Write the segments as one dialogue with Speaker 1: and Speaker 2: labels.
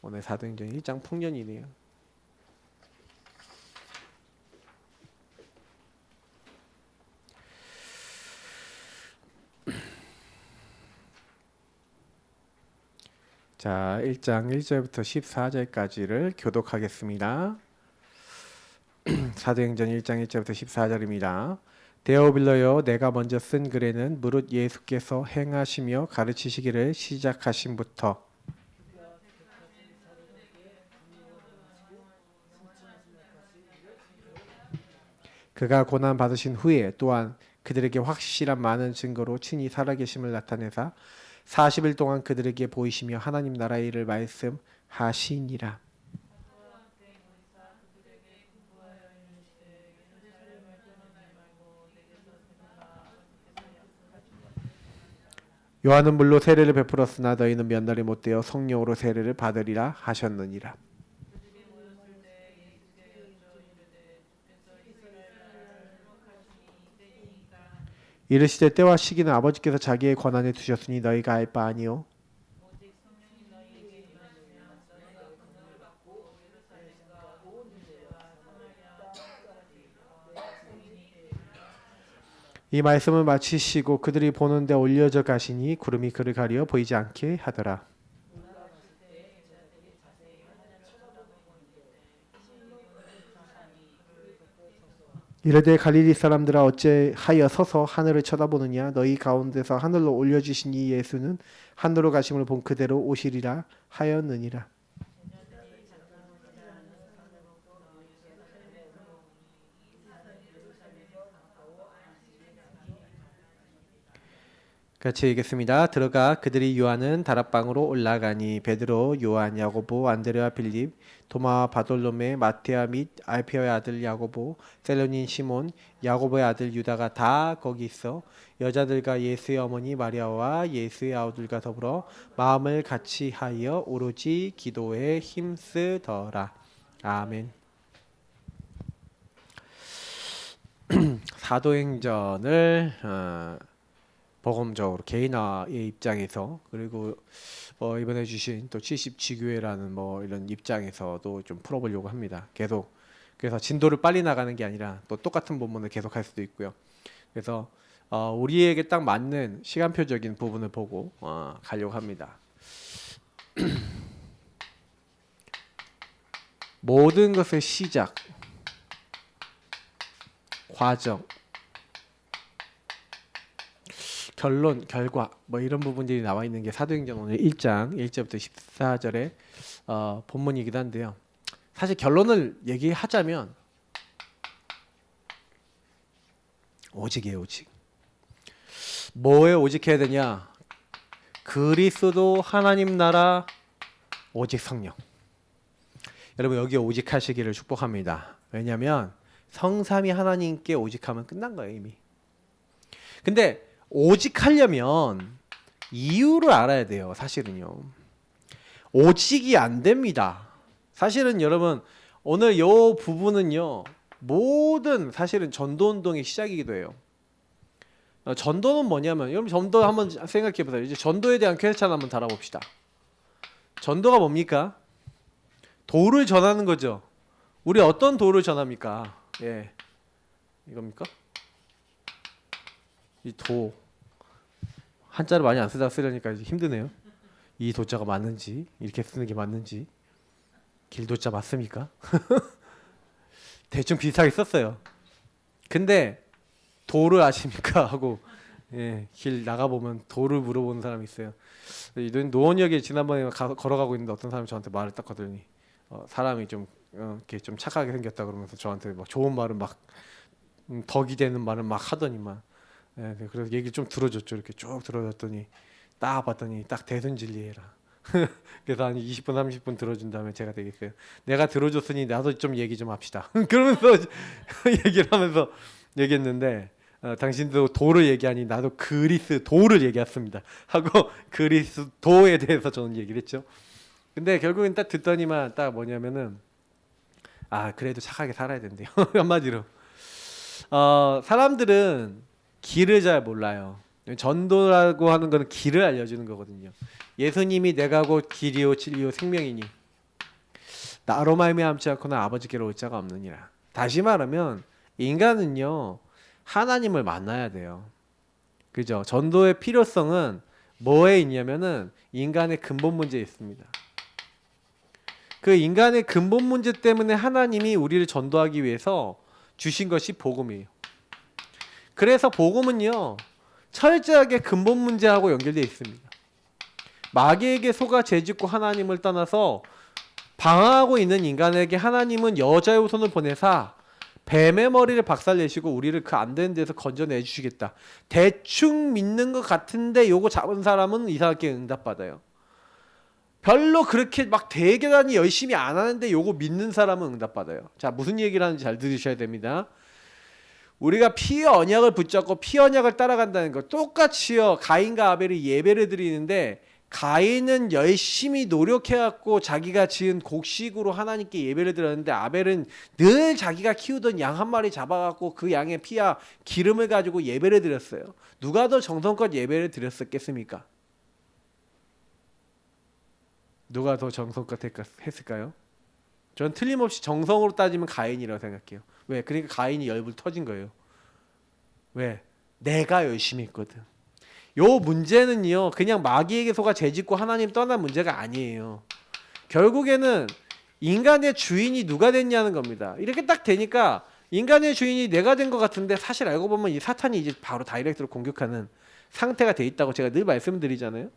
Speaker 1: 오늘 사도행전 1장 풍년이네요. 자, 1장 1절부터 14절까지를 교독하겠습니다. 사도행전 1장 1절부터 14절입니다. 데오빌로여, 내가 먼저 쓴 글에는 무릇 예수께서 행하시며 가르치시기를 시작하심부터 그가 고난 받으신 후에 또한 그들에게 확실한 많은 증거로 친히 살아계심을 나타내사 40일 동안 그들에게 보이시며 하나님 나라의 일을 말씀하시니라. 요한은 물로 세례를 베풀었으나 너희는 면날이 못되어 성령으로 세례를 받으리라 하셨느니라. 이르시되 때와 시기는 아버지께서 자기의 권한에 두셨으니 너희가 알 바 아니요 이 말씀을 마치시고 그들이 보는데 올려져 가시니 구름이 그를 가리어 보이지 않게 하더라. 이르되 갈릴리 사람들아 어찌하여 서서 하늘을 쳐다보느냐 너희 가운데서 하늘로 올려주신 이 예수는 하늘로 가심을 본 그대로 오시리라 하였느니라. 같이 읽겠습니다. 들어가 그들이 요한은 다락방으로 올라가니 베드로, 요한, 야고보, 안드레와 빌립, 도마와 바돌로메, 마테아 및 알페오의 아들 야고보, 셀로닌 시몬, 야고보의 아들 유다가 다 거기 있어 여자들과 예수의 어머니 마리아와 예수의 아우들과 더불어 마음을 같이 하여 오로지 기도에 힘쓰더라. 아멘. 사도행전을 복음적으로 개인화의 입장에서 그리고 이번에 주신 또 70지교회라는 이런 입장에서도 좀 풀어보려고 합니다. 계속 그래서 진도를 빨리 나가는 게 아니라 또 똑같은 본문을 계속 할 수도 있고요. 그래서 우리에게 딱 맞는 시간표적인 부분을 보고 가려고 합니다. 모든 것의 시작, 과정, 결론, 결과 이런 부분들이 나와 있는 게 사도행전 오늘 1장 1절부터 14절의 본문이기도 한데요. 사실 결론을 얘기하자면 오직이에요, 오직. 뭐에 오직해야 되냐? 그리스도 하나님 나라 오직 성령. 여러분 여기에 오직하시기를 축복합니다. 왜냐하면 성삼위 하나님께 오직하면 끝난 거예요, 이미. 근데 오직하려면 이유를 알아야 돼요. 사실은요. 오직이 안 됩니다. 사실은 여러분 오늘 이 부분은요. 모든 사실은 전도운동의 시작이기도 해요. 전도는 뭐냐면 여러분 전도 한번 생각해 보세요. 이제 전도에 대한 퀘스천 한번 달아봅시다. 전도가 뭡니까? 도를 전하는 거죠. 우리 어떤 도를 전합니까? 예, 이겁니까? 이 도 한자를 많이 안 쓰려니까 이제 힘드네요. 이 도자가 맞는지 이렇게 쓰는 게 맞는지 길도자 맞습니까? 대충 비슷하게 썼어요. 근데 도를 아십니까? 하고 길 나가보면 도를 물어보는 사람이 있어요. 노원역에 지난번에 걸어가고 있는데 어떤 사람이 저한테 말을 딱 하더니 사람이 좀 이렇게 좀 착하게 생겼다 그러면서 저한테 막 좋은 말을 막 덕이 되는 말을 막 하더니만 그래서 얘기 좀 들어줬죠. 이렇게 쭉 들어줬더니 딱 봤더니 딱 대순진리해라. 그래서 한 20분 30분 들어준 다음에 제가 되겠어요. 내가 들어줬으니 나도 좀 얘기 좀 합시다. 그러면서 얘기를 하면서 얘기했는데 당신도 도를 얘기하니 나도 그리스도를 얘기했습니다. 하고 그리스도에 대해서 저는 얘기를 했죠. 근데 결국엔 딱 듣더니만 딱 뭐냐면은 그래도 착하게 살아야 된대요. 한마디로 사람들은 길을 잘 몰라요. 전도라고 하는 거는 길을 알려주는 거거든요. 예수님이 내가 곧 길이요 진리요 생명이니 나로 말미암지 않고는 아버지께로 올 자가 없느니라. 다시 말하면 인간은요 하나님을 만나야 돼요. 그죠? 전도의 필요성은 뭐에 있냐면은 인간의 근본 문제에 있습니다. 그 인간의 근본 문제 때문에 하나님이 우리를 전도하기 위해서 주신 것이 복음이에요. 그래서 복음은요 철저하게 근본 문제하고 연결되어 있습니다. 마귀에게 속아 죄짓고 하나님을 떠나서 방황하고 있는 인간에게 하나님은 여자의 후손을 보내사 뱀의 머리를 박살내시고 우리를 그 안 되는 데서 건져내 주시겠다. 대충 믿는 것 같은데 요거 잡은 사람은 이상하게 응답받아요. 별로 그렇게 막 대단히 열심히 안 하는데 요거 믿는 사람은 응답받아요. 자, 무슨 얘기를 하는지 잘 들으셔야 됩니다. 우리가 피의 언약을 붙잡고 피의 언약을 따라간다는 거 똑같이요. 가인과 아벨이 예배를 드리는데 가인은 열심히 노력해갖고 자기가 지은 곡식으로 하나님께 예배를 드렸는데 아벨은 늘 자기가 키우던 양 한 마리 잡아갖고 그 양의 피와 기름을 가지고 예배를 드렸어요. 누가 더 정성껏 예배를 드렸었겠습니까? 누가 더 정성껏 했을까요? 전 틀림없이 정성으로 따지면 가인이라고 생각해요. 왜? 그러니까 가인이 열불 터진 거예요. 왜? 내가 열심히 했거든. 요 문제는요 그냥 마귀에게 속아 죄짓고 하나님 떠난 문제가 아니에요. 결국에는 인간의 주인이 누가 됐냐는 겁니다. 이렇게 딱 되니까 인간의 주인이 내가 된 것 같은데 사실 알고 보면 이 사탄이 이제 바로 다이렉트로 공격하는 상태가 돼 있다고 제가 늘 말씀드리잖아요.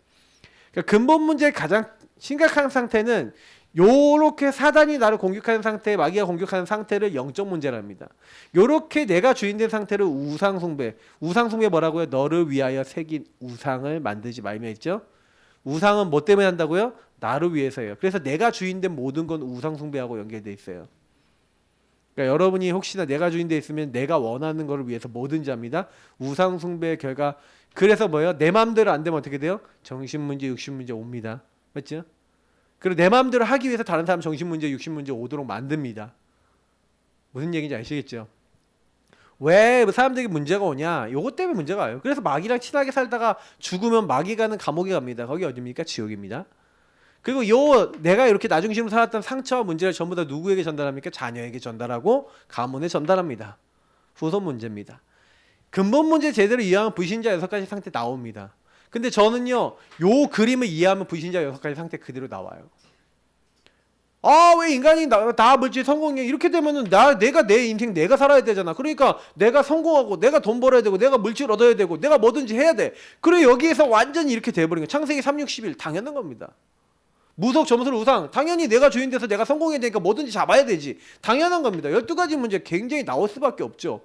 Speaker 1: 그러니까 근본 문제의 가장 심각한 상태는 요렇게 사단이 나를 공격하는 상태, 마귀가 공격하는 상태를 영적 문제랍니다. 요렇게 내가 주인된 상태를 우상숭배. 우상숭배 뭐라고요? 너를 위하여 새긴 우상을 만들지 말며 했죠. 우상은 뭐 때문에 한다고요? 나를 위해서예요. 그래서 내가 주인된 모든 건 우상숭배하고 연결돼 있어요. 그러니까 여러분이 혹시나 내가 주인돼 있으면 내가 원하는 거를 위해서 뭐든지 합니다. 우상숭배의 결과. 그래서 뭐예요? 내 마음대로 안 되면 어떻게 돼요? 정신문제, 육신문제 옵니다. 맞죠? 그리고 내 마음대로 하기 위해서 다른 사람 정신문제, 육신문제 오도록 만듭니다. 무슨 얘기인지 아시겠죠? 왜 사람들에게 문제가 오냐? 요것 때문에 문제가 와요. 그래서 마귀랑 친하게 살다가 죽으면 마귀 가는 감옥에 갑니다. 거기 어디입니까? 지옥입니다. 그리고 내가 이렇게 나중심으로 살았던 상처와 문제를 전부 다 누구에게 전달합니까? 자녀에게 전달하고 가문에 전달합니다. 후손 문제입니다. 근본 문제 제대로 이해하면 불신자 6가지 상태 나옵니다. 근데 저는요 요 그림을 이해하면 불신자 6가지 상태 그대로 나와요. 아, 왜 인간이 다 물질 성공해? 이렇게 되면은 내가 내 인생 내가 살아야 되잖아. 그러니까 내가 성공하고 내가 돈 벌어야 되고 내가 물질 얻어야 되고 내가 뭐든지 해야 돼. 그래 여기에서 완전히 이렇게 돼버린 거예요. 창세기 3:61 당연한 겁니다. 무속 점술 우상 당연히 내가 주인 돼서 내가 성공해야 되니까 뭐든지 잡아야 되지. 당연한 겁니다. 12가지 문제 굉장히 나올 수밖에 없죠.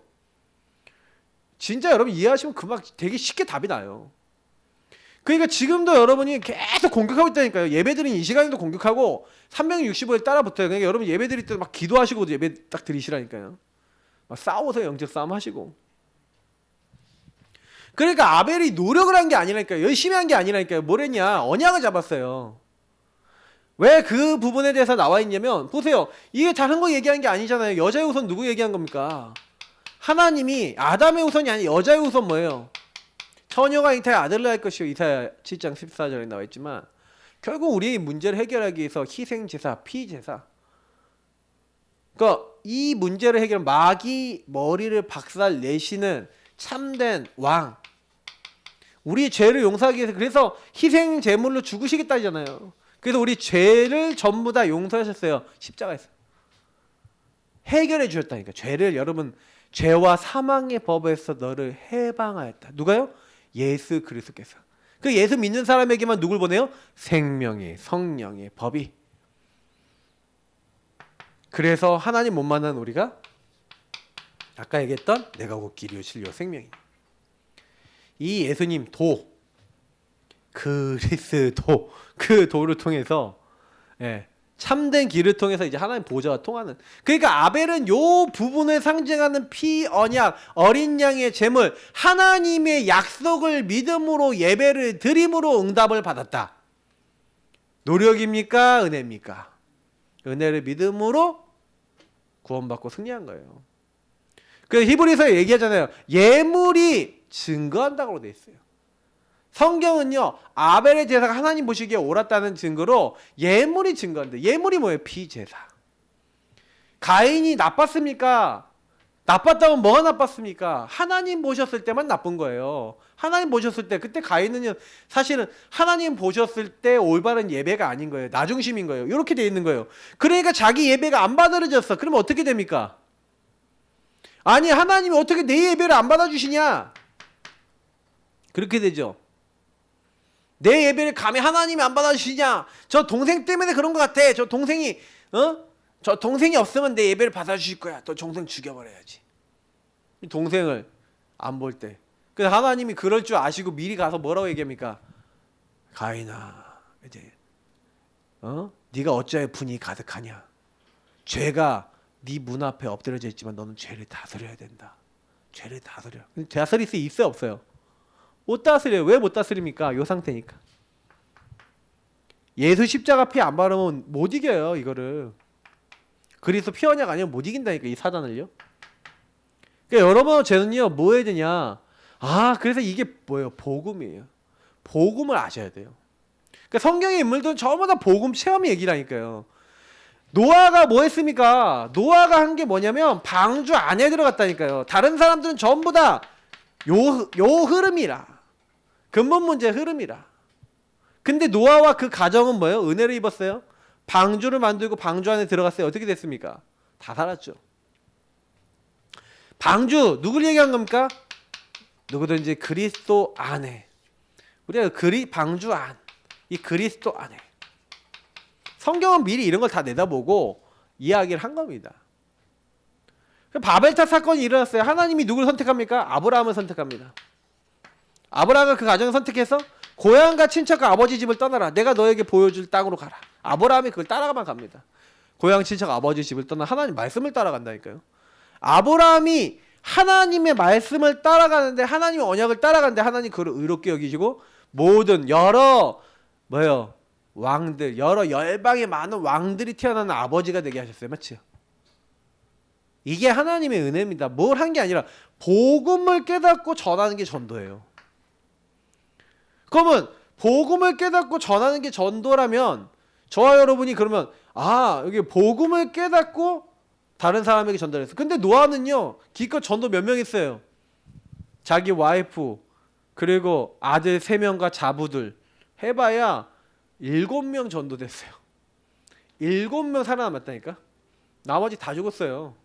Speaker 1: 진짜 여러분 이해하시면 금방 되게 쉽게 답이 나요. 그러니까 지금도 여러분이 계속 공격하고 있다니까요. 예배드린 이 시간에도 공격하고 365일 따라붙어요. 그러니까 여러분 예배 드릴 때 막 기도하시고 예배 딱 드리시라니까요. 막 싸워서 영적 싸움 하시고. 그러니까 아벨이 노력을 한 게 아니라니까요. 열심히 한 게 아니라니까요. 뭐랬냐? 언약을 잡았어요. 왜 그 부분에 대해서 나와 있냐면 보세요. 이게 다른 거 얘기한 게 아니잖아요. 여자의 우선 누구 얘기한 겁니까? 하나님이 아담의 우선이 아니 여자의 우선 뭐예요? 처녀가 잉타에 아들을 할 것이요. 이사야 7장 14절에 나와 있지만 결국 우리의 문제를 해결하기 위해서 희생제사, 피제사. 그러니까 이 문제를 해결한 마귀 머리를 박살 내시는 참된 왕. 우리 죄를 용서하기 위해서 그래서 희생 제물로 죽으시겠다잖아요. 그래서 우리 죄를 전부 다 용서하셨어요. 십자가에서. 해결해 주셨다니까. 죄를 여러분 죄와 사망의 법에서 너를 해방하였다. 누가요? 예수 그리스도께서. 그 예수 믿는 사람에게만 누굴 보내요? 생명의 성령의 법이. 그래서 하나님 못 만난 우리가 아까 얘기했던 내가 곧 길이요 진리요 생명이. 이 예수님 그리스도 그 도를 통해서 참된 길을 통해서 이제 하나님 보좌와 통하는. 그러니까 아벨은 요 부분을 상징하는 피 언약 어린 양의 제물 하나님의 약속을 믿음으로 예배를 드림으로 응답을 받았다. 노력입니까? 은혜입니까? 은혜를 믿음으로 구원받고 승리한 거예요. 그래서 히브리서에 얘기하잖아요. 예물이 증거한다고 돼 있어요. 성경은요 아벨의 제사가 하나님 보시기에 옳았다는 증거로 예물이 증거한다. 예물이 뭐예요? 피제사. 가인이 나빴습니까? 나빴다면 뭐가 나빴습니까? 하나님 보셨을 때만 나쁜 거예요. 하나님 보셨을 때, 그때 가인은요, 사실은 하나님 보셨을 때 올바른 예배가 아닌 거예요. 나중심인 거예요. 이렇게 돼 있는 거예요. 그러니까 자기 예배가 안 받아들여졌어. 그러면 어떻게 됩니까? 아니, 하나님이 어떻게 내 예배를 안 받아주시냐? 그렇게 되죠. 내 예배를 감히 하나님이 안 받아주시냐? 저 동생 때문에 그런 것 같아. 저 동생이 저 동생이 없으면 내 예배를 받아주실 거야. 또 동생 죽여버려야지. 동생을 안 볼 때. 그래서 하나님이 그럴 줄 아시고 미리 가서 뭐라고 얘기합니까? 가인아, 이제 네가 어찌하여 분이 가득하냐? 죄가 네 문 앞에 엎드려져 있지만 너는 죄를 다스려야 된다. 죄를 다스려. 다스릴 수 있어요, 없어요? 못 다스려요. 왜 못 다스립니까? 요 상태니까. 예수 십자가 피 안 바르면 못 이겨요, 이거를. 그리스도 피 언약 아니면 못 이긴다니까, 이 사단을요. 그러니까 여러분, 쟤는요 뭐 해야 되냐? 그래서 이게 뭐예요? 복음이에요. 복음을 아셔야 돼요. 그러니까 성경의 인물들은 전부 다 복음 체험 얘기라니까요. 노아가 뭐 했습니까? 노아가 한 게 뭐냐면 방주 안에 들어갔다니까요. 다른 사람들은 전부 다 요 흐름이라. 근본 문제 흐름이라. 근데 노아와 그 가정은 뭐예요? 은혜를 입었어요. 방주를 만들고 방주 안에 들어갔어요. 어떻게 됐습니까? 다 살았죠. 방주 누굴 얘기한 겁니까? 누구든지 그리스도 안에. 우리가 방주 안. 이 그리스도 안에. 성경은 미리 이런 걸 다 내다보고 이야기를 한 겁니다. 바벨탑 사건이 일어났어요. 하나님이 누굴 선택합니까? 아브라함을 선택합니다. 아브라함은 그 가정을 선택해서 고향과 친척과 아버지 집을 떠나라. 내가 너에게 보여줄 땅으로 가라. 아브라함이 그걸 따라가만 갑니다. 고향 친척 아버지 집을 떠나 하나님 말씀을 따라간다니까요. 아브라함이 하나님의 말씀을 따라가는데, 하나님의 언약을 따라가는데 하나님 그걸 의롭게 여기시고 모든 여러 왕들, 여러 열방의 많은 왕들이 태어나는 아버지가 되게 하셨어요. 맞죠? 이게 하나님의 은혜입니다. 뭘 한 게 아니라 복음을 깨닫고 전하는 게 전도예요. 그러면 복음을 깨닫고 전하는 게 전도라면 저와 여러분이 그러면 여기 복음을 깨닫고 다른 사람에게 전달했어. 근데 노아는요 기껏 전도 몇 명 했어요? 자기 와이프 그리고 아들 3명과 자부들 해봐야 7명 전도됐어요. 7명 살아남았다니까. 나머지 다 죽었어요.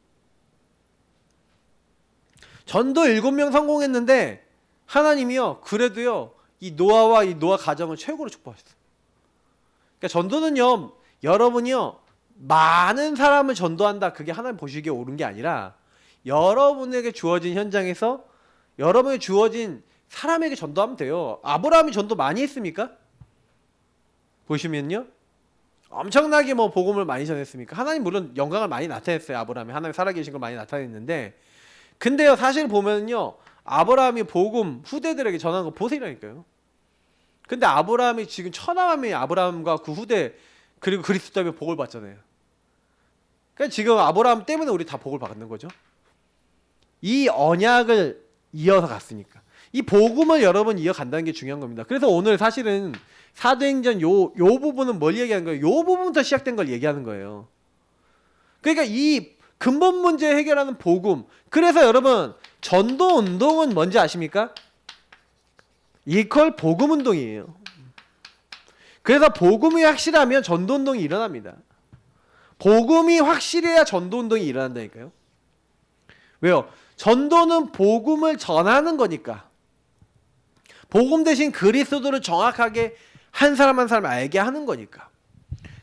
Speaker 1: 전도 7명 성공했는데 하나님이요 그래도요 이 노아와 이 노아 가정을 최고로 축복하셨어요. 그러니까 전도는요 여러분이요 많은 사람을 전도한다 그게 하나님 보시기에 옳은 게 아니라 여러분에게 주어진 현장에서 여러분에게 주어진 사람에게 전도하면 돼요. 아브라함이 전도 많이 했습니까? 보시면요 엄청나게 복음을 많이 전했습니까? 하나님 물론 영광을 많이 나타냈어요. 아브라함이 하나님 살아계신 걸 많이 나타냈는데 근데요 사실 보면요 아브라함이 복음 후대들에게 전하는 거 보세요라니까요. 근데 아브라함이 지금 천하만민이 아브라함과 그 후대 그리고 그리스도 때문에 복을 받잖아요. 그러니까 지금 아브라함 때문에 우리 다 복을 받는 거죠. 이 언약을 이어서 갔으니까. 이 복음을 여러분 이어간다는 게 중요한 겁니다. 그래서 오늘 사실은 사도행전 요 부분은 뭘 얘기하는 거예요? 요 부분부터 시작된 걸 얘기하는 거예요. 그러니까 이 근본 문제 해결하는 복음. 그래서 여러분 전도 운동은 뭔지 아십니까? 이퀄 복음 운동이에요. 그래서 복음이 확실하면 전도 운동이 일어납니다. 복음이 확실해야 전도 운동이 일어난다니까요. 왜요? 전도는 복음을 전하는 거니까. 복음 대신 그리스도를 정확하게 한 사람 한 사람 알게 하는 거니까.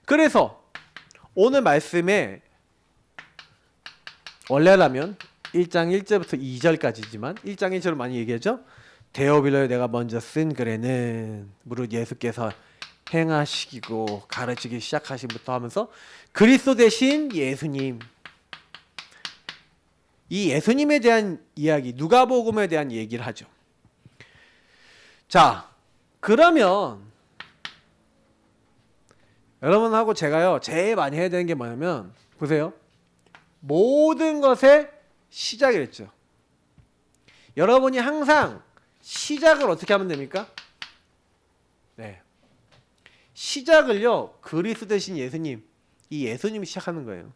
Speaker 1: 그래서 오늘 말씀에 원래라면 1장 1절부터 2절까지지만 1장 1절을 많이 얘기하죠. 데오빌로에 내가 먼저 쓴 글에는 무릇 예수께서 행하시고 가르치기 시작하신부터 하면서 그리스도 대신 예수님, 이 예수님에 대한 이야기, 누가복음에 대한 얘기를 하죠. 자, 그러면 여러분하고 제가요 제일 많이 해야 되는 게 뭐냐면 보세요. 모든 것의 시작을 했죠. 여러분이 항상 시작을 어떻게 하면 됩니까? 네. 시작을요 그리스도 대신 예수님, 이 예수님이 시작하는 거예요.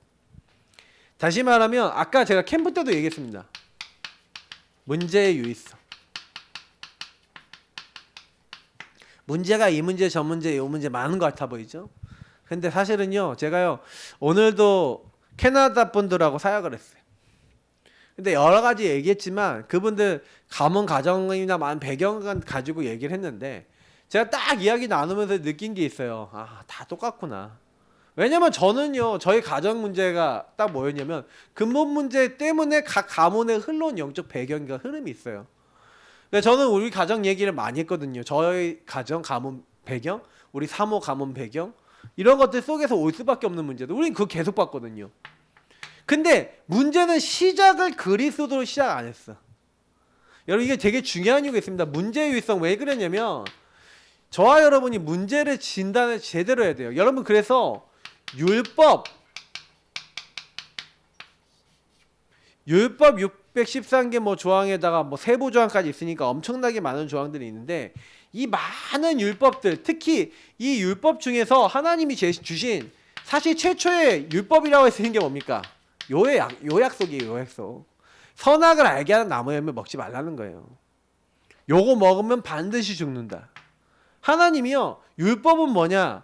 Speaker 1: 다시 말하면 아까 제가 캠프 때도 얘기했습니다. 문제의 유의성. 문제가 이 문제 저 문제 요 문제 많은 것 같아 보이죠? 근데 사실은요, 제가요 오늘도 캐나다 분들하고 사역을 했어요. 근데 여러 가지 얘기했지만 그분들 가문 가정이나 많은 배경을 가지고 얘기를 했는데 제가 딱 이야기 나누면서 느낀 게 있어요. 아, 다 똑같구나. 왜냐면 저는요, 저희 가정 문제가 딱 뭐였냐면 근본 문제 때문에 각 가문에 흘러온 영적 배경과 흐름이 있어요. 근데 저는 우리 가정 얘기를 많이 했거든요. 저희 가정 가문 배경, 우리 사모 가문 배경, 이런 것들 속에서 올 수밖에 없는 문제도 우리는 그거 계속 봤거든요. 근데 문제는 시작을 그리스도로 시작 안 했어. 여러분, 이게 되게 중요한 이유가 있습니다. 문제의 유의성. 왜 그랬냐면 저와 여러분이 문제를 진단을 제대로 해야 돼요. 여러분, 그래서 율법 613개 뭐 조항에다가 뭐 세부 조항까지 있으니까 엄청나게 많은 조항들이 있는데, 이 많은 율법들, 특히 이 율법 중에서 하나님이 주신 사실 최초의 율법이라고 해서 생긴 게 뭡니까? 요약속이에요. 요약속. 선악을 알게 하는 나무 열매 먹지 말라는 거예요. 요거 먹으면 반드시 죽는다. 하나님이요, 율법은 뭐냐?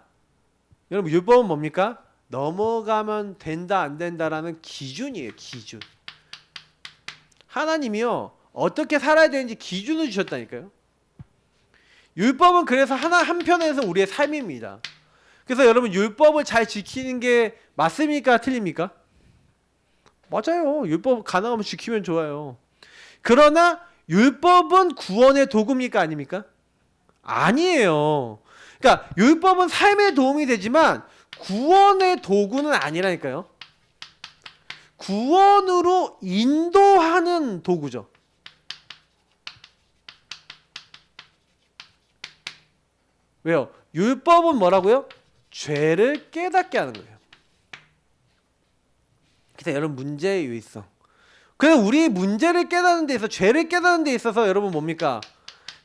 Speaker 1: 여러분, 율법은 뭡니까? 넘어가면 된다 안 된다라는 기준이에요. 기준. 하나님이요, 어떻게 살아야 되는지 기준을 주셨다니까요. 율법은 그래서 한편에서 우리의 삶입니다. 그래서 여러분, 율법을 잘 지키는 게 맞습니까? 틀립니까? 맞아요. 율법 가능하면 지키면 좋아요. 그러나 율법은 구원의 도구입니까? 아닙니까? 아니에요. 그러니까 율법은 삶에 도움이 되지만 구원의 도구는 아니라니까요. 구원으로 인도하는 도구죠. 왜요? 율법은 뭐라고요? 죄를 깨닫게 하는 거예요. 그래서 여러분, 문제의 유의성. 그래서 우리 문제를 깨닫는 데 있어서, 죄를 깨닫는 데 있어서 여러분 뭡니까?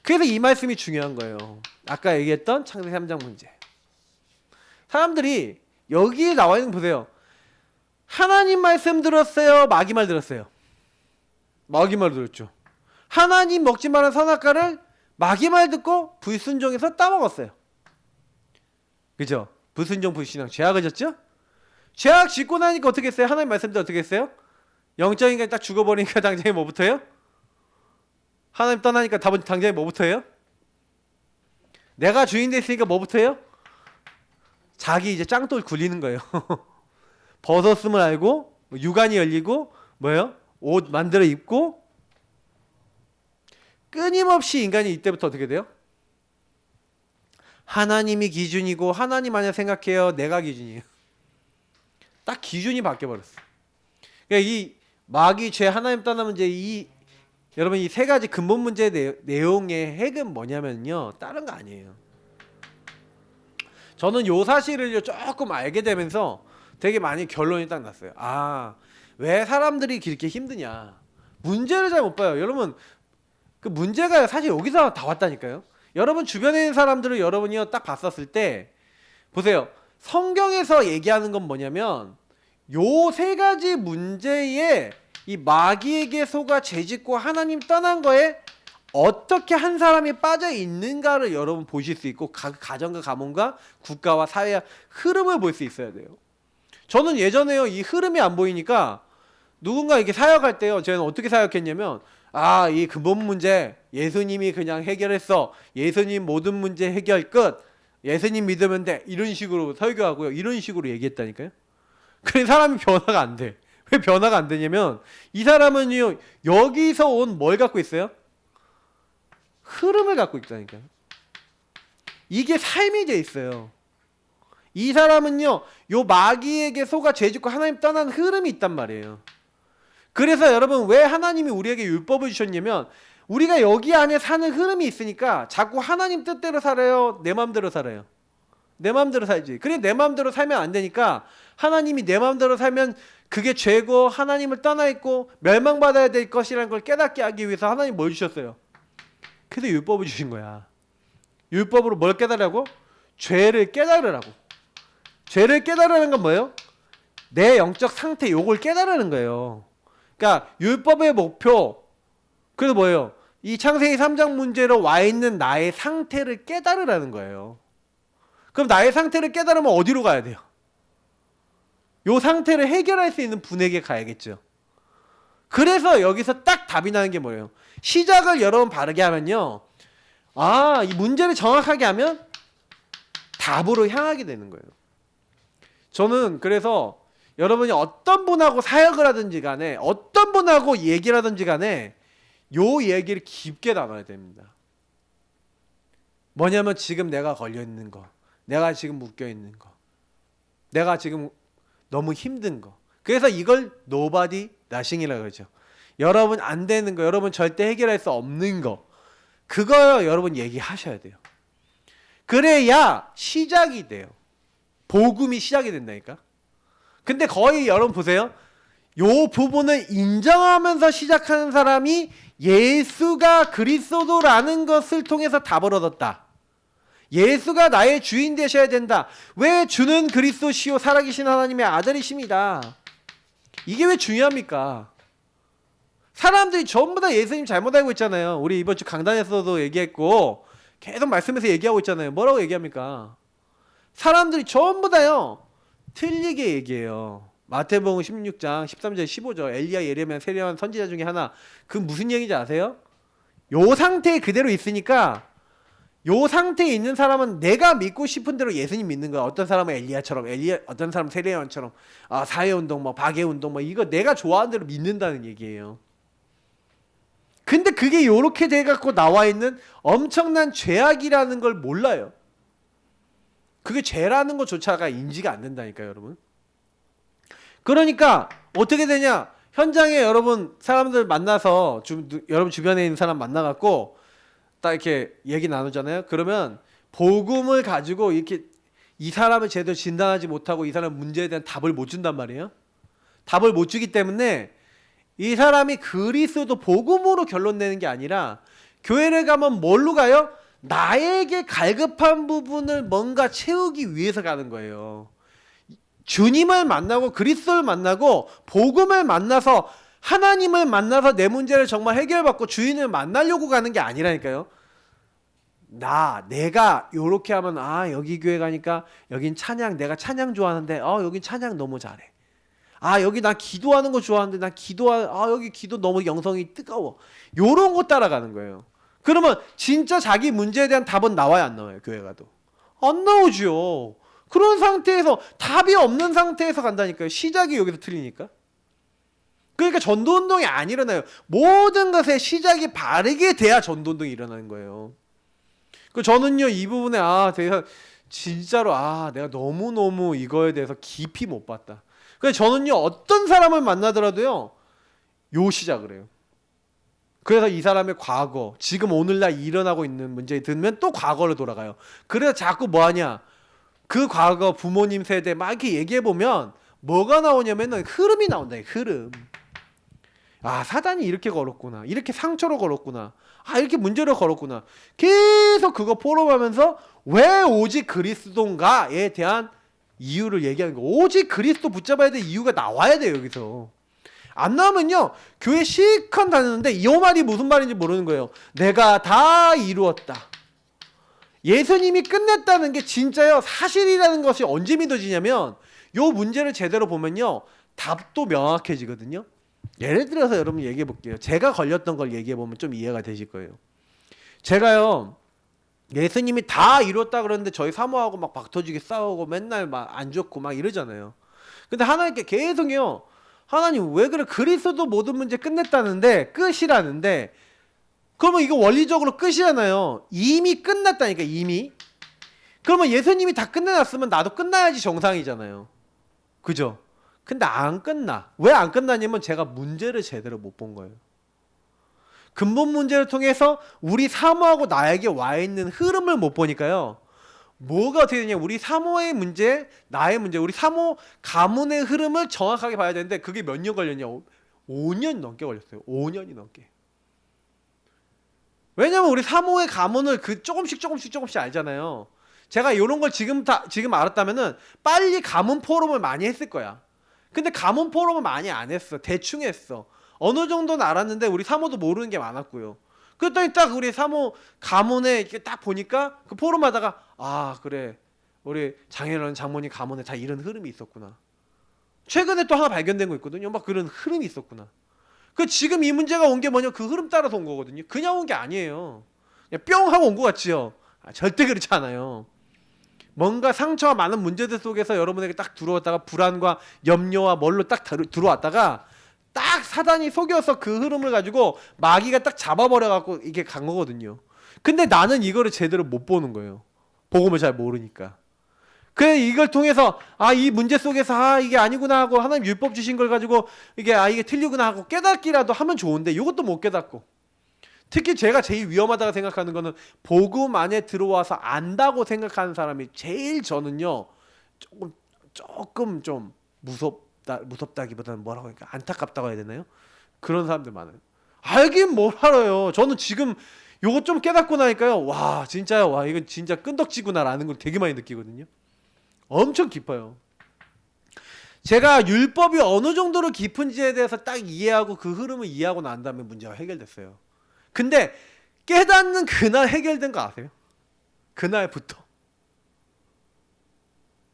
Speaker 1: 그래서 이 말씀이 중요한 거예요. 아까 얘기했던 창세기 3장 문제. 사람들이 여기에 나와 있는 거 보세요. 하나님 말씀 들었어요? 마귀 말 들었어요? 마귀 말 들었죠. 하나님 먹지 말라는 선악과를 마귀 말 듣고 불순종해서 따먹었어요. 그죠? 불순종 불신앙, 죄악을 졌죠? 죄악 짓고 나니까 어떻게 했어요? 하나님 말씀 때 어떻게 했어요? 영적인 게 딱 죽어버리니까 당장에 뭐부터 해요? 하나님 떠나니까 당장에 뭐부터 해요? 내가 주인 됐으니까 뭐부터 해요? 자기 이제 짱돌 굴리는 거예요. 벗었음을 알고, 유관이 열리고, 뭐예요? 옷 만들어 입고, 끊임없이 인간이 이때부터 어떻게 돼요? 하나님이 기준이고, 하나님 아니야 생각해요? 내가 기준이에요. 딱 기준이 바뀌어버렸어. 그러니까 이 마귀, 죄, 하나님 떠나면 이제 여러분, 이 세 가지 근본 문제 내용의 핵은 뭐냐면요, 다른 거 아니에요. 저는 요 사실을 조금 알게 되면서 되게 많이 결론이 딱 났어요. 아, 왜 사람들이 그렇게 힘드냐? 문제를 잘 못 봐요. 여러분, 그 문제가 사실 여기서 다 왔다니까요. 여러분 주변에 있는 사람들을 여러분이 딱 봤었을 때 보세요. 성경에서 얘기하는 건 뭐냐면 요 세 가지 문제에 이 마귀에게 속아 죄짓고 하나님 떠난 거에 어떻게 한 사람이 빠져 있는가를 여러분 보실 수 있고, 가정과 가문과 국가와 사회의 흐름을 볼 수 있어야 돼요. 저는 예전에요, 이 흐름이 안 보이니까 누군가 이렇게 사역할 때요, 저는 어떻게 사역했냐면, 아, 이 근본 문제 예수님이 그냥 해결했어, 예수님 모든 문제 해결 끝, 예수님 믿으면 돼, 이런 식으로 설교하고요, 이런 식으로 얘기했다니까요. 그래 사람이 변화가 안 돼. 왜 변화가 안 되냐면 이 사람은요, 여기서 온 뭘 갖고 있어요? 흐름을 갖고 있다니까요. 이게 삶이 돼 있어요. 이 사람은요, 요 마귀에게 속아 죄짓고 하나님 떠난 흐름이 있단 말이에요. 그래서 여러분, 왜 하나님이 우리에게 율법을 주셨냐면 우리가 여기 안에 사는 흐름이 있으니까 자꾸 하나님 뜻대로 살아요, 내 마음대로 살아요? 내 마음대로 살지. 그래, 내 마음대로 살면 안 되니까 하나님이 내 마음대로 살면 그게 죄고 하나님을 떠나 있고 멸망받아야 될 것이라는 걸 깨닫게 하기 위해서 하나님 뭘 주셨어요? 그래서 율법을 주신 거야. 율법으로 뭘 깨달으라고? 죄를 깨달으라고. 죄를 깨달으라는 건 뭐예요? 내 영적 상태 요걸 깨달으는 거예요. 그러니까 율법의 목표 그래서 뭐예요? 이 창세기 3장 문제로 와 있는 나의 상태를 깨달으라는 거예요. 그럼 나의 상태를 깨달으면 어디로 가야 돼요? 요 상태를 해결할 수 있는 분에게 가야겠죠. 그래서 여기서 딱 답이 나는 게 뭐예요? 시작을 여러분 바르게 하면요. 아, 이 문제를 정확하게 하면 답으로 향하게 되는 거예요. 저는 그래서 여러분이 어떤 분하고 사역을 하든지 간에 어떤 분하고 얘기를 하든지 간에 요 얘기를 깊게 나눠야 됩니다. 뭐냐면 지금 내가 걸려있는 거, 내가 지금 묶여있는 거, 내가 지금 너무 힘든 거. 그래서 이걸 nobody nothing이라고 그러죠. 여러분 안 되는 거, 여러분 절대 해결할 수 없는 거, 그거 여러분 얘기하셔야 돼요. 그래야 시작이 돼요. 복음이 시작이 된다니까. 근데 거의 여러분 보세요. 요 부분을 인정하면서 시작하는 사람이 예수가 그리스도라는 것을 통해서 답을 얻었다. 예수가 나의 주인 되셔야 된다. 왜 주는 그리스도시요 살아계신 하나님의 아들이십니다. 이게 왜 중요합니까? 사람들이 전부 다 예수님 잘못 알고 있잖아요. 우리 이번 주 강단에서도 얘기했고 계속 말씀에서 얘기하고 있잖아요. 뭐라고 얘기합니까? 사람들이 전부 다요 틀리게 얘기해요. 마태복음 16장 13절 15절 엘리야 예레미야 세례요한 선지자 중에 하나. 그 무슨 얘기인지 아세요? 요 상태에 그대로 있으니까 요 상태에 있는 사람은 내가 믿고 싶은 대로 예수님 믿는 거야. 어떤 사람은 엘리야처럼, 어떤 사람은 세례요한처럼, 사회운동, 박해운동, 이거 내가 좋아하는 대로 믿는다는 얘기예요. 근데 그게 요렇게 돼갖고 나와 있는 엄청난 죄악이라는 걸 몰라요. 그게 죄라는 것조차가 인지가 안 된다니까요, 여러분. 그러니까 어떻게 되냐? 현장에 여러분 사람들 만나서 여러분 주변에 있는 사람 만나갖고 딱 이렇게 얘기 나누잖아요. 그러면 복음을 가지고 이렇게 이 사람을 제대로 진단하지 못하고 이 사람 문제에 대한 답을 못 준단 말이에요. 답을 못 주기 때문에 이 사람이 그리스도 복음으로 결론 내는 게 아니라 교회를 가면 뭘로 가요? 나에게 갈급한 부분을 뭔가 채우기 위해서 가는 거예요. 주님을 만나고 그리스도를 만나고 복음을 만나서 하나님을 만나서 내 문제를 정말 해결받고 주인을 만나려고 가는 게 아니라니까요. 내가 요렇게 하면 여기 교회 가니까 여긴 찬양 내가 찬양 좋아하는데 여긴 찬양 너무 잘해. 여기 나 기도하는 거 좋아하는데 여기 기도 너무 영성이 뜨거워. 요런 거 따라가는 거예요. 그러면 진짜 자기 문제에 대한 답은 나와야 안 나와요? 교회 가도 안 나오죠. 그런 상태에서 답이 없는 상태에서 간다니까요. 시작이 여기서 틀리니까. 그러니까 전도운동이 안 일어나요. 모든 것의 시작이 바르게 돼야 전도운동이 일어나는 거예요. 저는요 이 부분에 제가 진짜로 내가 너무너무 이거에 대해서 깊이 못 봤다. 그래서 저는요 어떤 사람을 만나더라도요 요 시작을 해요. 그래서 이 사람의 과거, 지금 오늘날 일어나고 있는 문제에 들면 또 과거로 돌아가요. 그래서 자꾸 뭐하냐, 그 과거 부모님 세대 막 이렇게 얘기해보면 뭐가 나오냐면 흐름이 나온다. 흐름. 사단이 이렇게 걸었구나, 이렇게 상처로 걸었구나, 이렇게 문제로 걸었구나. 계속 그거 포럼하면서 왜 오직 그리스도인가에 대한 이유를 얘기하는 거. 오직 그리스도 붙잡아야 될 이유가 나와야 돼요. 여기서 안 나오면요 교회 실컷 다녔는데 이 말이 무슨 말인지 모르는 거예요. 내가 다 이루었다, 예수님이 끝냈다는 게 진짜요 사실이라는 것이 언제 믿어지냐면 요 문제를 제대로 보면요 답도 명확해지거든요. 예를 들어서 여러분 얘기해 볼게요. 제가 걸렸던 걸 얘기해 보면 좀 이해가 되실 거예요. 제가요 예수님이 다 이뤘다 그러는데 저희 사모하고 막 박터지게 싸우고 맨날 막 안 좋고 막 이러잖아요. 근데 하나님께 계속요, 하나님 왜 그래, 그리스도 모든 문제 끝냈다는데, 끝이라는데, 그러면 이거 원리적으로 끝이잖아요. 이미 끝났다니까. 이미. 그러면 예수님이 다 끝내놨으면 나도 끝나야지 정상이잖아요. 그죠? 근데 안 끝나. 왜 안 끝나냐면 제가 문제를 제대로 못 본 거예요. 근본 문제를 통해서 우리 사모하고 나에게 와 있는 흐름을 못 보니까요. 뭐가 어떻게 되냐, 우리 사모의 문제, 나의 문제, 우리 사모 가문의 흐름을 정확하게 봐야 되는데 그게 몇 년 걸렸냐? 5년 넘게 걸렸어요. 5년이 넘게. 왜냐면 우리 사모의 가문을 조금씩 알잖아요. 제가 이런 걸 지금 알았다면은 빨리 가문 포럼을 많이 했을 거야. 근데 가문 포럼은 많이 안 했어. 대충 했어. 어느 정도는 알았는데 우리 사모도 모르는 게 많았고요. 그랬더니 딱 우리 사모 가문에 이렇게 딱 보니까 그 포럼 하다가 아 그래 우리 장인어른 장모님 가문에 다 이런 흐름이 있었구나. 최근에 또 하나 발견된 거 있거든요. 막 그런 흐름이 있었구나. 그 지금 이 문제가 온 게 뭐냐 그 흐름 따라서 온 거거든요. 그냥 온 게 아니에요. 그냥 뿅 하고 온 거 같지요. 절대 그렇지 않아요. 뭔가 상처와 많은 문제들 속에서 여러분에게 딱 들어왔다가 불안과 염려와 뭘로 딱 들어왔다가 딱 사단이 속여서 그 흐름을 가지고 마귀가 딱 잡아버려갖고 이게 간 거거든요. 근데 나는 이거를 제대로 못 보는 거예요. 복음을 잘 모르니까. 그래 이걸 통해서 아 이 문제 속에서 아 이게 아니구나 하고 하나님 율법 주신 걸 가지고 이게 아 이게 틀리구나 하고 깨닫기라도 하면 좋은데 이것도 못 깨닫고 특히 제가 제일 위험하다고 생각하는 거는 복음 안에 들어와서 안다고 생각하는 사람이 제일 저는요 조금 좀 무섭다기보다는 뭐라고 할까 안타깝다고 해야 되나요? 그런 사람들 많아요. 알긴 뭘 알아요. 저는 지금 요거 좀 깨닫고 나니까요. 와 진짜요. 와 이건 진짜 끈덕지구나라는 걸 되게 많이 느끼거든요. 엄청 깊어요. 제가 율법이 어느 정도로 깊은지에 대해서 딱 이해하고 그 흐름을 이해하고 난 다음에 문제가 해결됐어요. 근데 깨닫는 그날 해결된 거 아세요? 그날부터.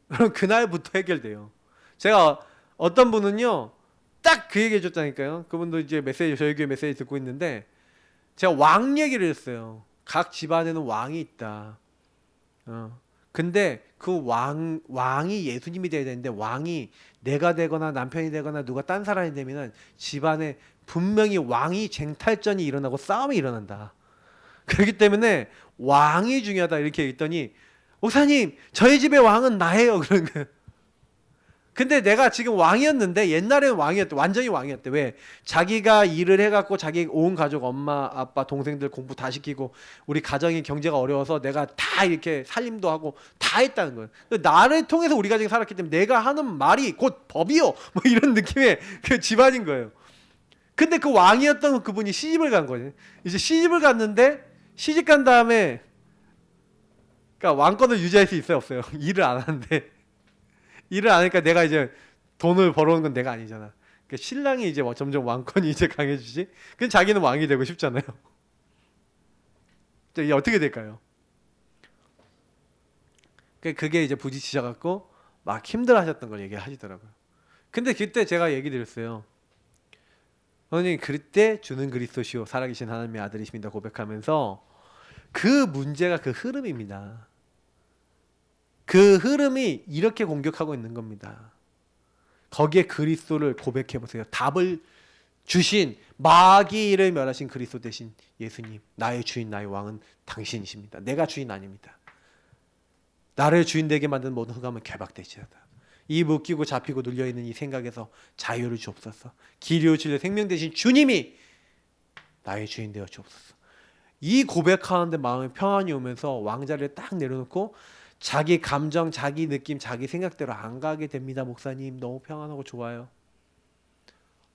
Speaker 1: 그럼 그날부터 해결돼요. 제가 어떤 분은요. 딱 그 얘기 해줬다니까요. 그분도 이제 메시지 저희 교회 메시지 듣고 있는데 제가 왕 얘기를 했어요. 각 집안에는 왕이 있다. 근데 그 왕이 예수님이 돼야 되는데 왕이 내가 되거나 남편이 되거나 누가 딴 사람이 되면은 집안에 분명히 왕이 쟁탈전이 일어나고 싸움이 일어난다. 그렇기 때문에 왕이 중요하다 이렇게 했더니 목사님 저희 집의 왕은 나예요 그런 거예요. 근데 내가 지금 왕이었는데 옛날에는 왕이었대. 완전히 왕이었대. 왜? 자기가 일을 해갖고 자기 온 가족 엄마 아빠 동생들 공부 다 시키고 우리 가정이 경제가 어려워서 내가 다 이렇게 살림도 하고 다 했다는 거예요. 나를 통해서 우리 가정이 살았기 때문에 내가 하는 말이 곧 법이요 뭐 이런 느낌의 그 집안인 거예요. 근데 그 왕이었던 그분이 시집을 간 거예요. 이제 시집을 갔는데 시집 간 다음에 그러니까 왕권을 유지할 수 있어요 없어요? 일을 안 하는데 일을 안 하니까 내가 이제 돈을 벌어오는 건 내가 아니잖아. 그러니까 신랑이 이제 점점 왕권이 이제 강해지지. 그럼 자기는 왕이 되고 싶잖아요. 이게 어떻게 될까요? 그게 이제 부딪히셔갖고 막 힘들어하셨던 걸 얘기하시더라고요. 근데 그때 제가 얘기 드렸어요. 선생님 그때 주는 그리스도시요 살아계신 하나님의 아들이십니다 고백하면서 그 문제가 그 흐름입니다. 그 흐름이 이렇게 공격하고 있는 겁니다. 거기에 그리스도를 고백해보세요. 답을 주신 마귀를 멸하신 그리스도 대신 예수님 나의 주인 나의 왕은 당신이십니다. 내가 주인 아닙니다. 나를 주인 되게 만든 모든 흑암은 결박되시다. 이 묶이고 잡히고 눌려있는 이 생각에서 자유를 주옵소서. 길이요 진리요 생명 되신 주님이 나의 주인 되어 주옵소서. 이 고백하는데 마음에 평안이 오면서 왕자를 딱 내려놓고 자기 감정, 자기 느낌, 자기 생각대로 안 가게 됩니다. 목사님 너무 평안하고 좋아요.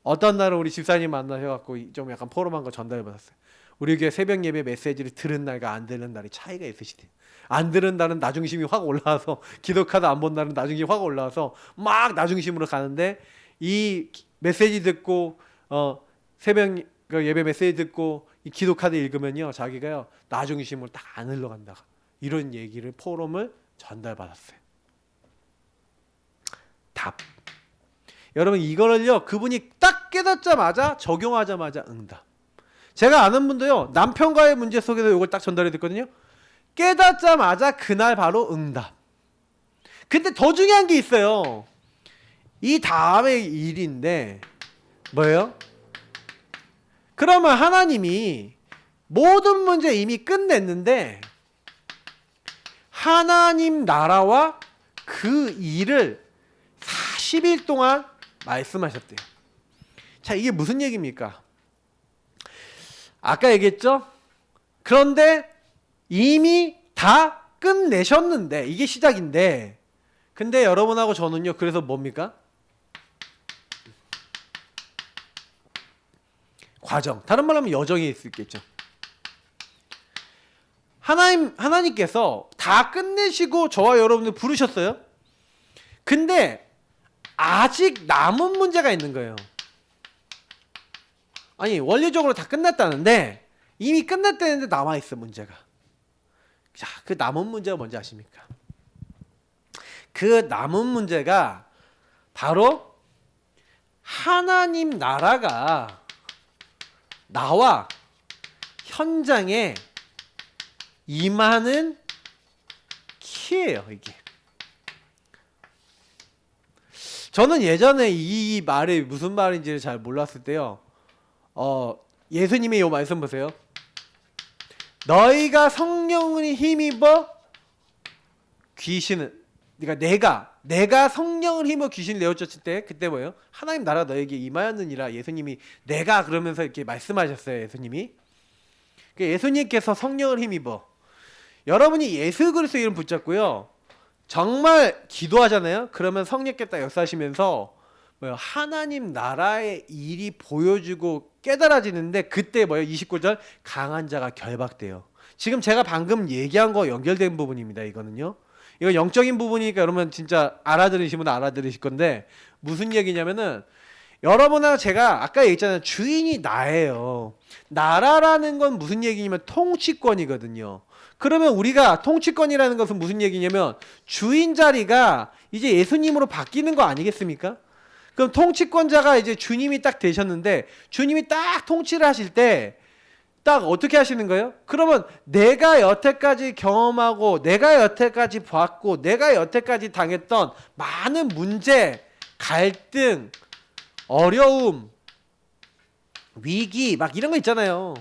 Speaker 1: 어떤 날은 우리 집사님 만나셔갖고 좀 약간 포럼한 거 전달받았어요. 우리 교회 새벽 예배 메시지를 들은 날과 안 들은 날이 차이가 있으시대요. 안 들은 날은 나중심이 확 올라와서 기도카드 안 본 날은 나중심이 확 올라와서 막 나중심으로 가는데 이 메시지 듣고 새벽 예배 메시지 듣고 이 기도카드 읽으면요 자기가요 나중심으로 딱 안 흘러간다. 이런 얘기를 포럼을 전달받았어요. 답. 여러분 이거를요 그분이 딱 깨닫자마자 적용하자마자 응답. 제가 아는 분도요 남편과의 문제 속에서 이걸 딱 전달해 드렸거든요. 깨닫자마자 그날 바로 응답. 근데 더 중요한 게 있어요. 이 다음의 일인데 뭐예요? 그러면 하나님이 모든 문제 이미 끝냈는데 하나님 나라와 그 일을 40일 동안 말씀하셨대요. 자, 이게 무슨 얘기입니까? 아까 얘기했죠? 그런데 이미 다 끝내셨는데 이게 시작인데 근데 여러분하고 저는요 그래서 뭡니까? 과정. 다른 말로 하면 여정일 수 있겠죠. 하나님께서 다 끝내시고 저와 여러분들 부르셨어요. 근데 아직 남은 문제가 있는 거예요. 아니 원리적으로 다 끝났다는데 이미 끝났다는데 남아있어 문제가. 자, 그 남은 문제가 뭔지 아십니까? 그 남은 문제가 바로 하나님 나라가 나와 현장에 임하는 키예요. 이게. 저는 예전에 이 말이 무슨 말인지를 잘 몰랐을 때요. 예수님의 이 말씀 보세요. 너희가 성령을 힘입어 귀신을, 그러니까 내가 성령을 힘입어 귀신을 내어쫓을 때 그때 뭐예요? 하나님 나라 너에게 임하였느니라. 예수님이 내가 그러면서 이렇게 말씀하셨어요. 예수님이. 예수님께서 성령을 힘입어. 여러분이 예수 그리스도 이름 붙잡고요. 정말 기도하잖아요. 그러면 성령께서 역사하시면서 뭐요? 하나님 나라의 일이 보여주고 깨달아지는데 그때 뭐예요? 29절 강한 자가 결박돼요. 지금 제가 방금 얘기한 거 연결된 부분입니다. 이거는요. 이거 영적인 부분이니까 여러분 진짜 알아들으시면 알아들으실 건데 무슨 얘기냐면은 여러분하고 제가 아까 얘기했잖아요. 주인이 나예요. 나라라는 건 무슨 얘기냐면 통치권이거든요. 그러면 우리가 통치권이라는 것은 무슨 얘기냐면 주인 자리가 이제 예수님으로 바뀌는 거 아니겠습니까? 그럼 통치권자가 이제 주님이 딱 되셨는데 주님이 딱 통치를 하실 때 딱 어떻게 하시는 거예요? 그러면 내가 여태까지 경험하고 내가 여태까지 봤고 내가 여태까지 당했던 많은 문제, 갈등, 어려움, 위기 막 이런 거 있잖아요.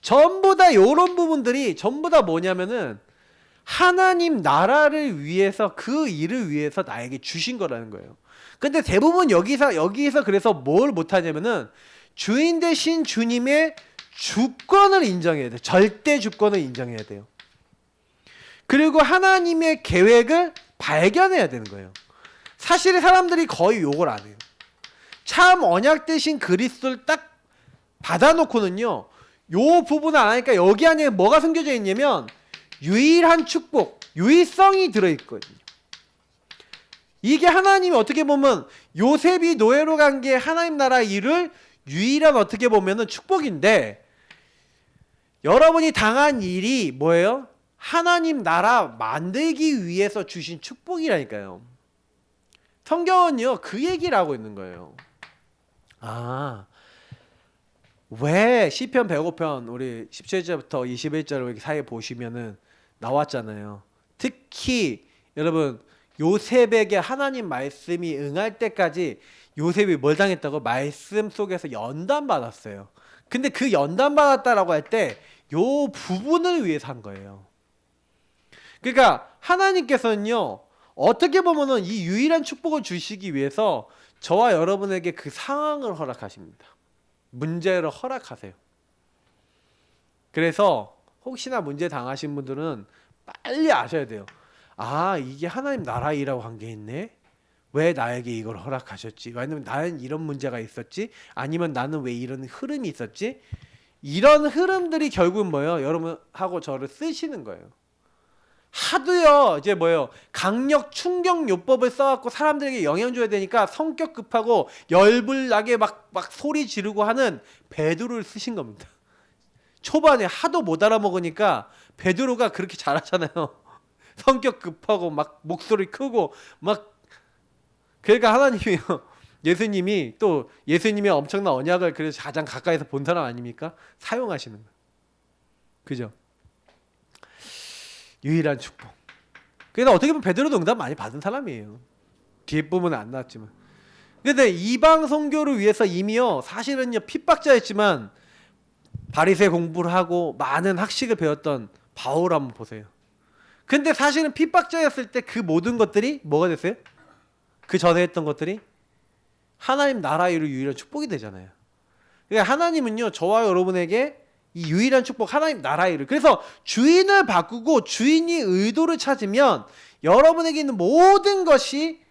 Speaker 1: 전부 다 이런 부분들이 전부 다 뭐냐면은 하나님 나라를 위해서 그 일을 위해서 나에게 주신 거라는 거예요. 근데 대부분 여기서 그래서 뭘 못하냐면은 주인 대신 주님의 주권을 인정해야 돼요. 절대 주권을 인정해야 돼요. 그리고 하나님의 계획을 발견해야 되는 거예요. 사실 사람들이 거의 욕을 안 해요. 참 언약 대신 그리스도를 딱 받아놓고는요. 요 부분을 안 하니까 여기 안에 뭐가 숨겨져 있냐면 유일한 축복, 유일성이 들어있거든요. 이게 하나님이 어떻게 보면 요셉이 노예로 간 게 하나님 나라 일을 유일한 어떻게 보면은 축복인데 여러분이 당한 일이 뭐예요? 하나님 나라 만들기 위해서 주신 축복이라니까요. 성경은요 그 얘기를 하고 있는 거예요. 왜 시편 105편 우리 17절부터 21절 사이에 보시면은 나왔잖아요. 특히 여러분 요셉에게 하나님 말씀이 응할 때까지 요셉이 뭘 당했다고? 말씀 속에서 연단 받았어요. 근데 그 연단 받았다라고 할 때 요 부분을 위해서 한 거예요. 그러니까 하나님께서는요 어떻게 보면은 이 유일한 축복을 주시기 위해서 저와 여러분에게 그 상황을 허락하십니다. 문제를 허락하세요. 그래서 혹시나 문제 당하신 분들은 빨리 아셔야 돼요. 이게 하나님 나라 일하고 관계있네. 왜 나에게 이걸 허락하셨지? 왜냐면 나는 이런 문제가 있었지? 아니면 나는 왜 이런 흐름이 있었지? 이런 흐름들이 결국은 뭐예요? 여러분하고 저를 쓰시는 거예요. 하도요 이제 뭐예요? 강력 충격 요법을 써갖고 사람들에게 영향 줘야 되니까 성격 급하고 열불나게 막 소리 지르고 하는 베드로를 쓰신 겁니다. 초반에 하도 못 알아먹으니까 베드로가 그렇게 잘하잖아요. 성격 급하고 막 목소리 크고 막 그러니까 하나님이요 예수님이 또 예수님의 엄청난 언약을 그래서 가장 가까이서 본 사람 아닙니까? 사용하시는 거예요. 그죠? 유일한 축복. 그래서 어떻게 보면 베드로도 응답 많이 받은 사람이에요. 뒷부분은 안 나왔지만. 근데 이방 선교를 위해서 이미요 사실은요 핍박자였지만 바리새 공부를 하고 많은 학식을 배웠던 바울 한번 보세요. 근데 사실은 핍박자였을 때 그 모든 것들이 뭐가 됐어요? 그 전에 했던 것들이 하나님 나라 일을 유일한 축복이 되잖아요. 그러니까 하나님은요 저와 여러분에게 이 유일한 축복 하나님 나라 일을 그래서 주인을 바꾸고 주인이 의도를 찾으면 여러분에게 있는 모든 것이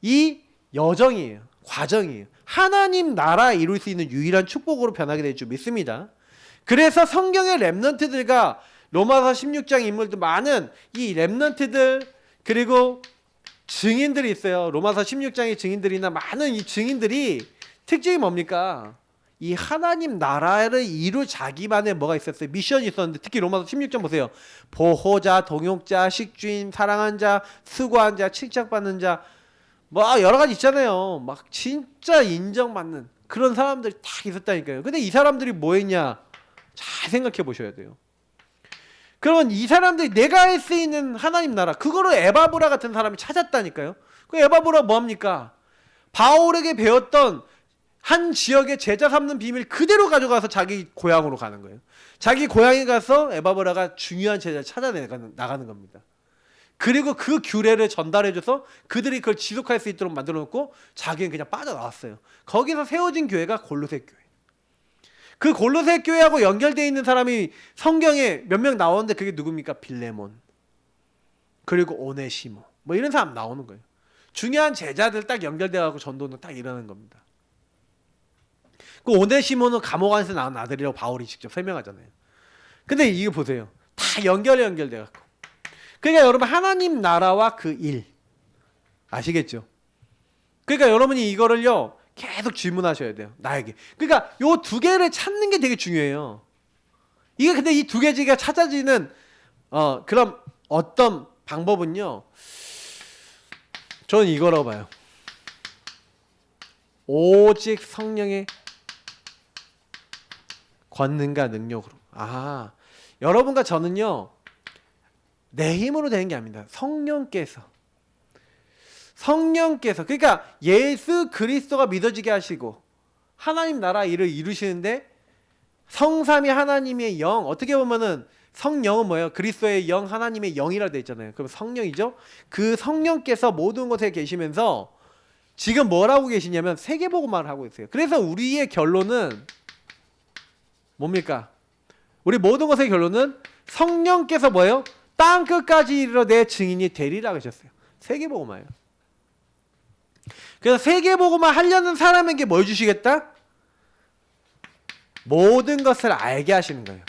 Speaker 1: 이 여정이에요. 과정이에요. 하나님 나라 이룰 수 있는 유일한 축복으로 변하게 될 줄 믿습니다. 그래서 성경의 렘넌트들과 로마서 16장 인물들 많은 이 렘넌트들 그리고 증인들이 있어요. 로마서 16장의 증인들이나 많은 이 증인들이 특징이 뭡니까? 이 하나님 나라를 이룰 자기만의 뭐가 있었어요? 미션이 있었는데, 특히 로마서 16장 보세요. 보호자, 동역자, 식주인, 사랑한 자, 수고한 자, 칭찬받는 자, 뭐 여러 가지 있잖아요. 막 진짜 인정받는 그런 사람들이 딱 있었다니까요. 근데 이 사람들이 뭐 했냐? 잘 생각해 보셔야 돼요. 그러면 이 사람들이 내가 할 수 있는 하나님 나라, 그거를 에바브라 같은 사람이 찾았다니까요. 그 에바브라 뭐합니까? 바울에게 배웠던 한 지역의 제자 삼는 비밀 그대로 가져가서 자기 고향으로 가는 거예요. 자기 고향에 가서 에바브라가 중요한 제자를 나가는 겁니다. 그리고 그 규례를 전달해줘서 그들이 그걸 지속할 수 있도록 만들어 놓고 자기는 그냥 빠져나왔어요. 거기서 세워진 교회가 골로새 교회. 그 골로새 교회하고 연결되어 있는 사람이 성경에 몇 명 나오는데 그게 누굽니까? 빌레몬, 그리고 오네시모, 뭐 이런 사람 나오는 거예요. 중요한 제자들 딱 연결돼가지고 전도는 딱 일어나는 겁니다. 그 오네시모는 감옥 안에서 나온 아들이라고 바울이 직접 설명하잖아요. 근데 이거 보세요. 다 연결돼갖고. 그러니까 여러분, 하나님 나라와 그 일 아시겠죠? 그러니까 여러분이 이거를요 계속 질문하셔야 돼요. 나에게. 그러니까 요 두 개를 찾는 게 되게 중요해요. 이게 근데 이 두 개가 찾아지는 그럼 어떤 방법은요, 저는 이거라고 봐요. 오직 성령의 권능과 능력으로. 여러분과 저는요 내 힘으로 되는 게 아닙니다. 성령께서 그러니까 예수 그리스도가 믿어지게 하시고 하나님 나라 일을 이루시는데, 성삼위 하나님의 영, 어떻게 보면은 성령은 뭐예요? 그리스도의 영, 하나님의 영이라 되어 있잖아요. 그럼 성령이죠. 그 성령께서 모든 곳에 계시면서 지금 뭘 하고 계시냐면 세계복음화를 하고 있어요. 그래서 우리의 결론은 뭡니까? 우리 모든 것의 결론은 성령께서 뭐예요? 땅 끝까지 이르러 내 증인이 되리라 하셨어요. 세계복음화예요. 그래서 세계복음화 하려는 사람에게 뭘 주시겠다? 모든 것을 알게 하시는 거예요.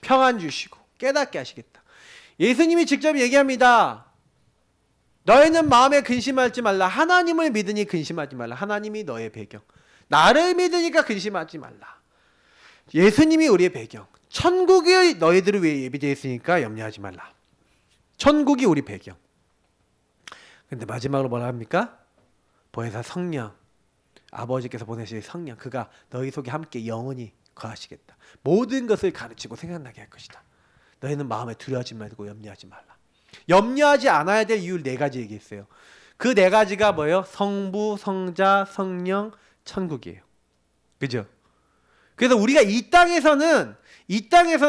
Speaker 1: 평안 주시고 깨닫게 하시겠다. 예수님이 직접 얘기합니다. 너희는 마음에 근심하지 말라. 하나님을 믿으니 근심하지 말라. 하나님이 너의 배경. 나를 믿으니까 근심하지 말라. 예수님이 우리의 배경. 천국이 너희들을 위해 예비되어 있으니까 염려하지 말라. 천국이 우리 배경. 근데 마지막으로 뭐라 합니까? 보혜사 성령, 아버지께서 보내실 성령, 그가 너희 속에 함께 영원히 거하시겠다. 모든 것을 가르치고 생각나게 할 것이다. 너희는 마음에 두려워하지 말고 염려하지 말라. 염려하지 않아야 될 이유 4가지 얘기했어요. 그 4가지가 뭐예요? 성부, 성자, 성령, 천국이에요. 그죠? 그래서 우리가 이 땅에서는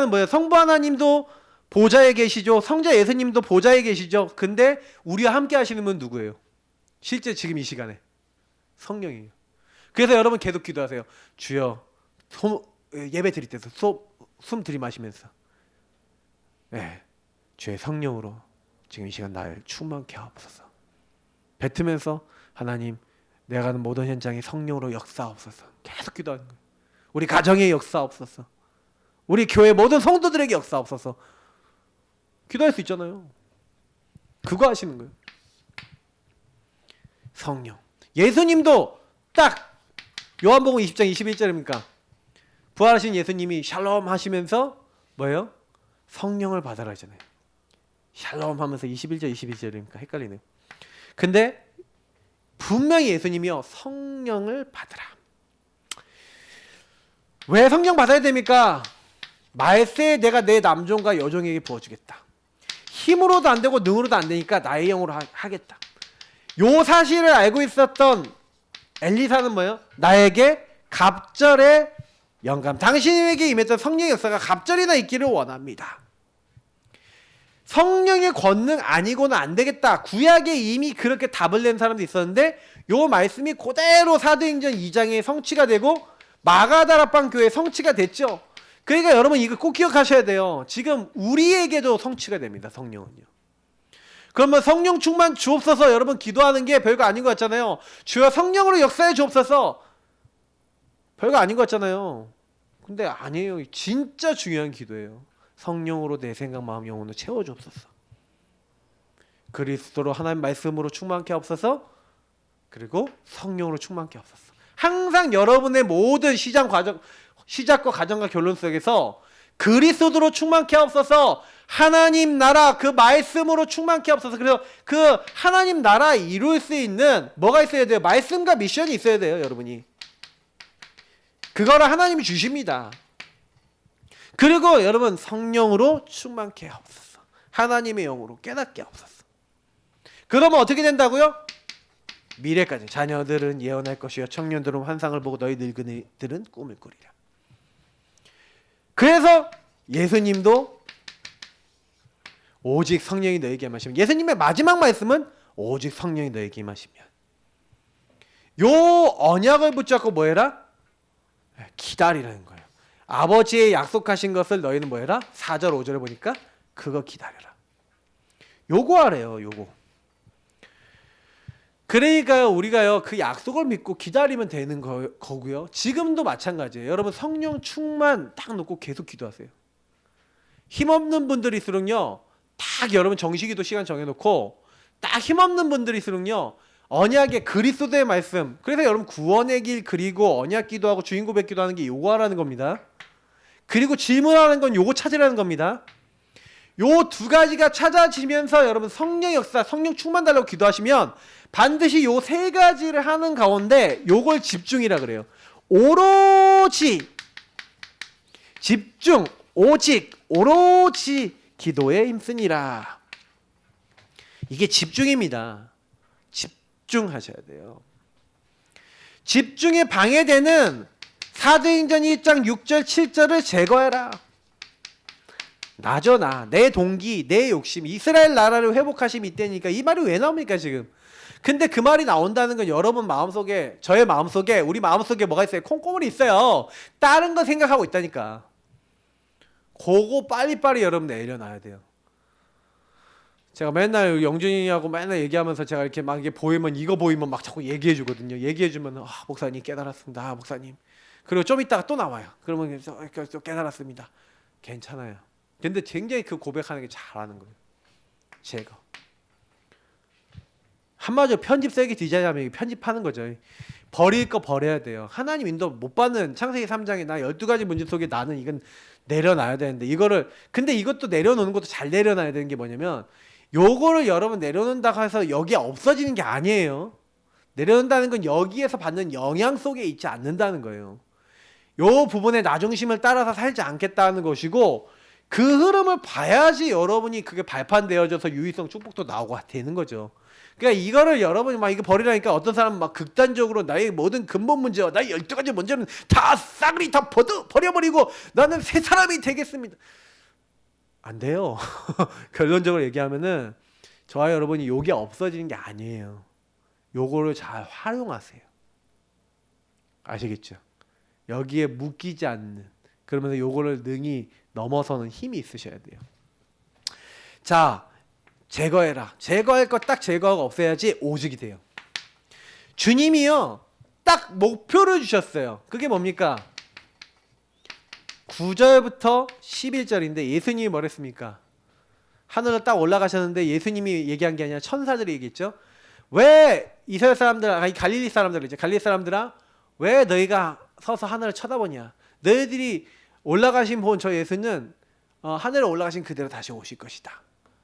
Speaker 1: 뭐예요? 성부 하나님도 보좌에 계시죠. 성자 예수님도 보좌에 계시죠. 근데 우리와 함께 하시는 분은 누구예요? 실제 지금 이 시간에 성령이에요. 그래서 여러분 계속 기도하세요. 주여, 예배 드릴 때서 숨 들이마시면서 주의 성령으로 지금 이 시간 나를 충만케 하옵소서. 뱉으면서 하나님, 내가 가는 모든 현장에 성령으로 역사하옵소서. 계속 기도하는 거예요. 우리 가정에 역사하옵소서. 우리 교회 모든 성도들에게 역사하옵소서. 기도할 수 있잖아요. 그거 하시는 거예요. 성령. 예수님도 딱 요한복음 20장 21절입니까? 부활하신 예수님이 샬롬 하시면서 뭐예요? 성령을 받아라 하잖아요. 샬롬 하면서 21절 22절입니까? 헷갈리네요. 근데 분명히 예수님이요 성령을 받으라. 왜 성령 받아야 됩니까? 말세에 내가 내 남종과 여종에게 부어주겠다. 힘으로도 안 되고 능으로도 안 되니까 나의 영으로 하겠다. 요 사실을 알고 있었던 엘리사는 뭐예요? 나에게 갑절의 영감, 당신에게 임했던 성령의 역사가 갑절이나 있기를 원합니다. 성령의 권능 아니고는 안 되겠다. 구약에 이미 그렇게 답을 낸 사람도 있었는데 요 말씀이 그대로 사도행전 2장에 성취가 되고 마가다락방 교회에 성취가 됐죠. 그러니까 여러분 이거 꼭 기억하셔야 돼요. 지금 우리에게도 성취가 됩니다. 성령은요. 그러면 성령 충만 주옵소서, 여러분 기도하는 게 별거 아닌 것 같잖아요. 주여 성령으로 역사해 주옵소서, 별거 아닌 것 같잖아요. 근데 아니에요. 진짜 중요한 기도예요. 성령으로 내 생각, 마음, 영혼을 채워 주옵소서. 그리스도로 하나님 말씀으로 충만케 하옵소서. 그리고 성령으로 충만케 하옵소서. 항상 여러분의 모든 시작과 과정과 결론 속에서 그리스도로 충만케 하옵소서. 하나님 나라 그 말씀으로 충만케 하옵소서. 그래서 그 하나님 나라 이룰 수 있는 뭐가 있어야 돼요? 말씀과 미션이 있어야 돼요, 여러분이. 그거를 하나님이 주십니다. 그리고 여러분 성령으로 충만케 하옵소서. 하나님의 영으로 깨닫게 하옵소서. 그러면 어떻게 된다고요? 미래까지 자녀들은 예언할 것이요 청년들은 환상을 보고 너희 늙은이들은 꿈을 꾸리라. 그래서 예수님도 오직 성령이 너에게 임하시면, 예수님의 마지막 말씀은 오직 성령이 너에게 임하시면, 요 언약을 붙잡고 뭐해라? 기다리라는 거예요. 아버지의 약속하신 것을 너희는 뭐해라? 4절 5절에 보니까 그거 기다려라. 요거 하래요. 요거. 그러니까요, 우리가요 그 약속을 믿고 기다리면 되는 거고요. 지금도 마찬가지예요. 여러분 성령 충만 딱 놓고 계속 기도하세요. 힘없는 분들일수록요, 딱 여러분 정시기도 시간 정해놓고 딱 힘없는 분들일수록요, 언약의 그리스도의 말씀, 그래서 여러분 구원의 길 그리고 언약 기도하고 주인 고백 기도하는 게 요거 하라는 겁니다. 그리고 질문하는 건 요거 찾으라는 겁니다. 요 두 가지가 찾아지면서 여러분 성령 역사, 성령 충만 달라고 기도하시면 반드시 요 세 가지를 하는 가운데 요걸 집중이라 그래요. 오로지 집중, 오직 오로지 기도에 힘쓰니라. 이게 집중입니다. 집중하셔야 돼요. 집중에 방해되는 사도행전 1장 6절 7절을 제거해라. 나죠, 나. 내 동기, 내 욕심, 이스라엘 나라를 회복하심이 있다니까. 이 말이 왜 나옵니까 지금? 근데 그 말이 나온다는 건 여러분 마음속에, 저의 마음속에, 우리 마음속에 뭐가 있어요? 콩고물이 있어요. 다른 거 생각하고 있다니까. 그거 빨리빨리 여러분 내려놔야 돼요. 제가 맨날 영준이하고 맨날 얘기하면서 제가 이렇게 막 이게 보이면, 이거 보이면 막 자꾸 얘기해 주거든요. 얘기해 주면 목사님 깨달았습니다. 목사님. 그리고 좀 있다가 또 나와요. 그러면 또 깨달았습니다. 괜찮아요. 근데 굉장히 그 고백하는 게 잘하는 거예요. 제가 한마디로 편집 세게 디자인하면 편집하는 거죠. 버릴 거 버려야 돼요. 하나님 인도 못 받는 창세기 3장에 나 12가지 문제 속에 나는 이건 내려놔야 되는데, 이거를, 근데 이것도 내려놓는 것도 잘 내려놔야 되는 게 뭐냐면, 요거를 여러분 내려놓는다고 해서 여기에 없어지는 게 아니에요. 내려놓는다는 건 여기에서 받는 영향 속에 있지 않는다는 거예요. 요 부분에 나 중심을 따라서 살지 않겠다는 것이고, 그 흐름을 봐야지 여러분이 그게 발판되어져서 유의성 축복도 나오고 되는 거죠. 그러니까 이거를 여러분이 막 이거 버리라니까 어떤 사람은 막 극단적으로 나의 모든 근본 문제와 나의 12가지 문제는 다 싸그리 다 버려버리고 나는 새 사람이 되겠습니다. 안 돼요. 결론적으로 얘기하면은 저와 여러분이 요게 없어지는 게 아니에요. 요거를 잘 활용하세요. 아시겠죠? 여기에 묶이지 않는, 그러면서 요거를 능히 넘어서는 힘이 있으셔야 돼요. 자, 제거해라. 제거할 거 딱 제거하고 없애야지 오직이 돼요. 주님이요 딱 목표를 주셨어요. 그게 뭡니까? 9절부터 11절인데 예수님이 뭐랬습니까? 하늘로 딱 올라가셨는데 예수님이 얘기한 게 아니라 천사들이 얘기했죠. 왜 이스라엘 사람들, 아니 갈릴리 사람들이죠. 갈릴리 사람들아, 왜 너희가 서서 하늘을 쳐다보냐? 너희들이 올라가신 본 저 예수는 하늘에 올라가신 그대로 다시 오실 것이다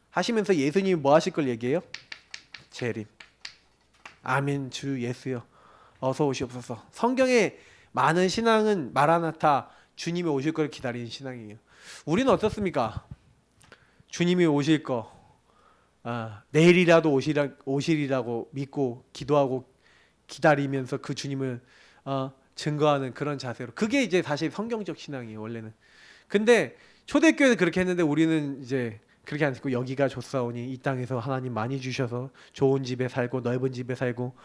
Speaker 1: 하시면서 예수님이 뭐 하실 걸 얘기해요? 재림. 아멘. 주 예수여 어서 오시옵소서. 성경에 많은 신앙은 마라나타, 주님이 오실 걸 기다리는 신앙이에요. 우리는 어떻습니까? 주님이 오실 거 내일이라도 오시리라고 믿고 기도하고 기다리면서 그 주님을 증거하는 그런 자세로, 그게 이제 사실 성경적 신앙이에요 원래는. 근데 초대교회는 그렇게 했는데 우리는 이제 그렇게 안 했고, 여기가 좋사오니 이 땅에서 하나님 많이 주셔서 좋은 집에 살고 넓은 집에 살고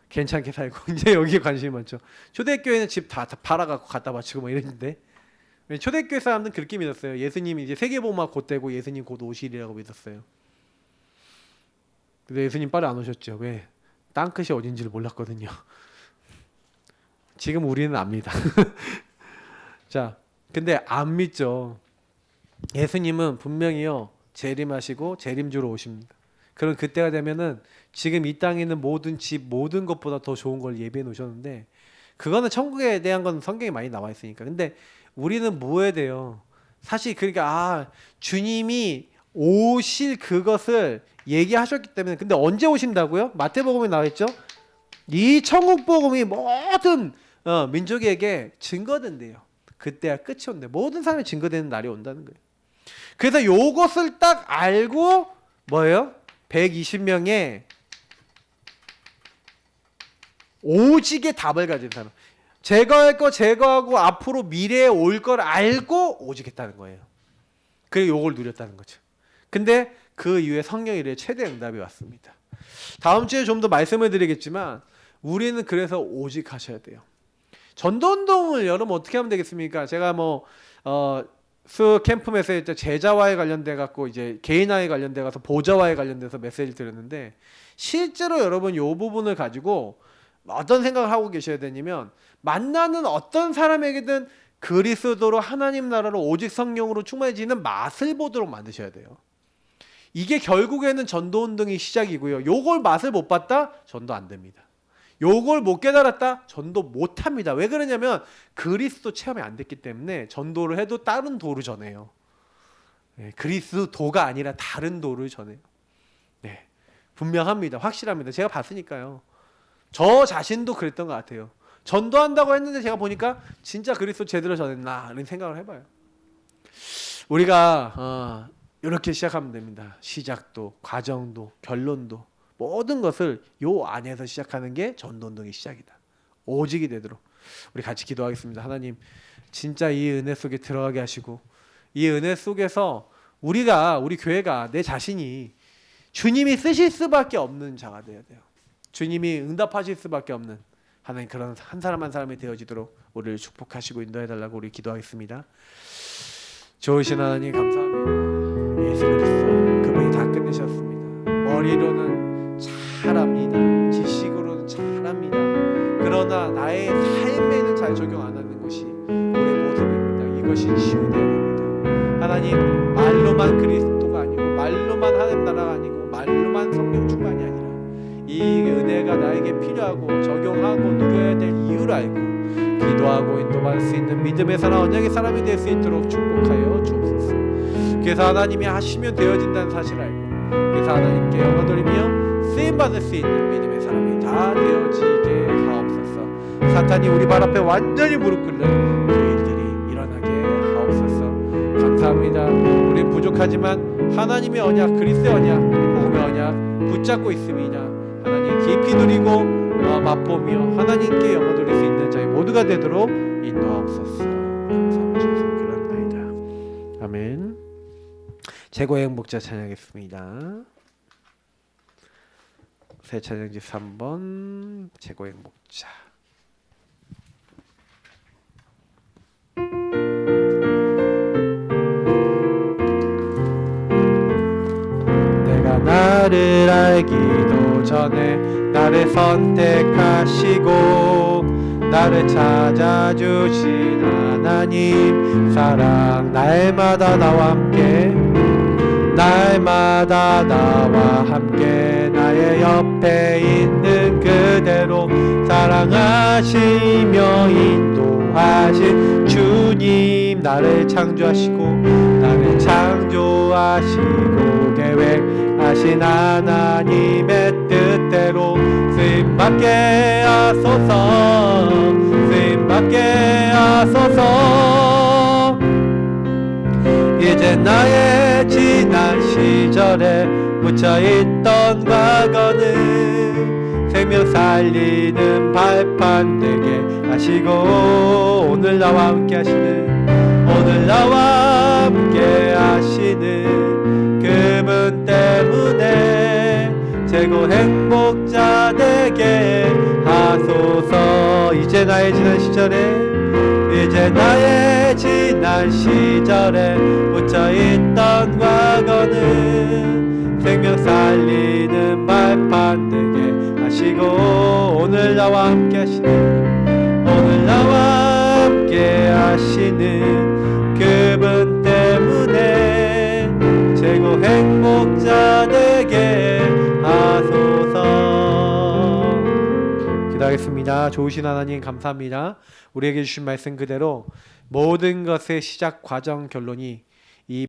Speaker 1: 괜찮게 살고 이제 여기에 관심이 많죠. 초대교회는 집 다 팔아갖고 갖다 바치고 뭐 이랬는데, 초대교회 사람들은 그렇게 믿었어요. 예수님이 이제 세계복음화 곧 되고 예수님 곧 오시리라고 믿었어요. 근데 예수님 빨리 안 오셨죠. 왜? 땅끝이 어딘지를 몰랐거든요. 지금 우리는 압니다. 자, 근데 안 믿죠. 예수님은 분명히요 재림하시고 재림주로 오십니다. 그런 그때가 되면은 지금 이 땅에 있는 모든 집 모든 것보다 더 좋은 걸 예비해 놓으셨는데 그거는 천국에 대한 건 성경에 많이 나와 있으니까. 근데 우리는 뭐 해야 돼요? 사실 그러니까 주님이 오실 그것을 얘기하셨기 때문에. 근데 언제 오신다고요? 마태복음에 나와 있죠. 이 천국 복음이 모든 민족에게 증거된대요. 그때야 끝이 온대. 모든 사람이 증거되는 날이 온다는 거예요. 그래서 요것을 딱 알고 뭐예요? 120명의 오직의 답을 가진 사람. 제거할 거 제거하고 앞으로 미래에 올 걸 알고 오직했다는 거예요. 그리고 요걸 누렸다는 거죠. 근데 그 이후에 성령 이래 최대 응답이 왔습니다. 다음 주에 좀 더 말씀을 드리겠지만 우리는 그래서 오직하셔야 돼요. 전도운동을 여러분 어떻게 하면 되겠습니까? 제가 수 캠프 메시지 때 제자와에 관련돼 갖고 이제 개인화에 관련돼 가서 보좌와에 관련돼서 메시지를 드렸는데 실제로 여러분 요 부분을 가지고 어떤 생각을 하고 계셔야 되냐면 만나는 어떤 사람에게든 그리스도로 하나님 나라로 오직 성령으로 충만해지는 맛을 보도록 만드셔야 돼요. 이게 결국에는 전도운동이 시작이고요. 요걸 맛을 못 봤다? 전도 안 됩니다. 요걸 못 깨달았다? 전도 못 합니다. 왜 그러냐면 그리스도 체험이 안 됐기 때문에 전도를 해도 다른 도를 전해요. 네, 그리스도가 아니라 다른 도를 전해요. 네, 분명합니다. 확실합니다. 제가 봤으니까요. 저 자신도 그랬던 것 같아요. 전도한다고 했는데 제가 보니까 진짜 그리스도 제대로 전했나 이런 생각을 해봐요. 우리가 이렇게 시작하면 됩니다. 시작도, 과정도, 결론도 모든 것을 요 안에서 시작하는 게 전도운동의 시작이다. 오직이 되도록 우리 같이 기도하겠습니다. 하나님 진짜 이 은혜 속에 들어가게 하시고 이 은혜 속에서 우리 교회가 내 자신이 주님이 쓰실 수밖에 없는 자가 되어야 돼요. 주님이 응답하실 수밖에 없는 하나님 그런 한 사람 한 사람이 되어지도록 우리를 축복하시고 인도해달라고 우리 기도하겠습니다. 좋으신 하나님 감사합니다. 예수 그리스도 그분이 다 끝내셨습니다. 머리로는 잘합니다. 지식으로는 잘합니다. 그러나 나의 삶에는 잘 적용 안 하는 것이 우리의 모습입니다. 이것이 치유되어야 됩니다. 하나님 말로만 그리스도가 아니고 말로만 하나님 나라가 아니고 말로만 성령 충만이 아니라 이 은혜가 나에게 필요하고 적용하고 누려야 될 이유를 알고 기도하고 인도받을 수 있는 믿음의 사람 언약의 사람이 될 수 있도록 축복하여 주옵소서. 그래서 하나님이 하시면 되어진다는 사실을 알고 그래서 하나님께 영광 돌리며 쓰임받을 수 있는 믿음의 사람이 다 되어지게 하옵소서. 사탄이 우리 발 앞에 완전히 무릎 꿇는 그 일들이 일어나게 하옵소서. 감사합니다. 우린 부족하지만 하나님의 언약 그리스도의 언약 복음의 언약 붙잡고 있습니다. 하나님 깊이 누리고 맛보며 하나님께 영광 돌릴 수 있는 저희 모두가 되도록 인도하옵소서. 감사합니다. 기도합니다. 아멘. 최고의 행복자 찬양하겠습니다. 새 찬양지 3번 최고의 행복자. 내가 나를 알기도 전에 나를 선택하시고 나를 찾아주신 하나님 사랑 날마다 나와 함께 날마다 나와 함께 나의 옆에 있는 그대로 사랑하시며 인도하신 주님 나를 창조하시고 나를 창조하시고 계획하신 하나님의 뜻대로 쓰임받게 하소서 쓰임받게 하소서. 이제 나의 지난 시절에 묻혀있던 과거는 생명 살리는 발판 되게 하시고 오늘 나와 함께 하시는 그분 때문에 최고 행복자 되게 하소서. 이제 나의 지난 시절에 묻혀있던 과거는 생명 살리는 발판 되게 하시고 오늘 나와 함께 하시는 그분 때문에 최고 행복자 되게 기도하겠습니다. 좋으신 하나님 감사합니다. 우리에게 주신 말씀 그대로 모든 것의 시작 과정 결론이